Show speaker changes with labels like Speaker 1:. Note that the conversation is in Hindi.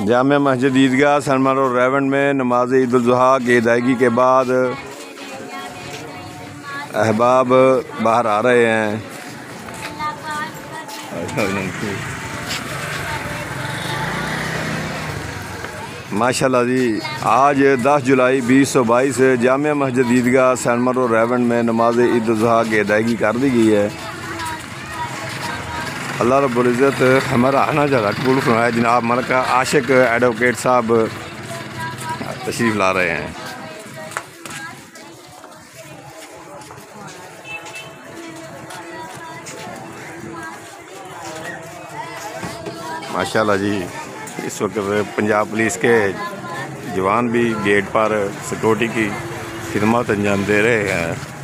Speaker 1: जामिया मस्जिद ईदगाह सनमर रोड रेवंड में नमाज ईद उल ज़ुहा की अदायगी के बाद अहबाब बाहर आ रहे हैं। माशाल्लाह जी, आज 10 जुलाई 2022 जामिया मस्जिद ईदगाह सनमर रोड रेवंड में नमाज ईद उल ज़ुहा की अदायगी कर दी गई है। अल्लाह रब्बुल इज़्ज़त हमारा आना ज़्यादा कबूल फरमाए। जनाब मलका आशिक एडवोकेट साहब तशरीफ़ ला रहे हैं। माशाल्लाह जी, इस वक्त पंजाब पुलिस के जवान भी गेट पर सिक्योरिटी की खिदमत अंजाम दे रहे हैं।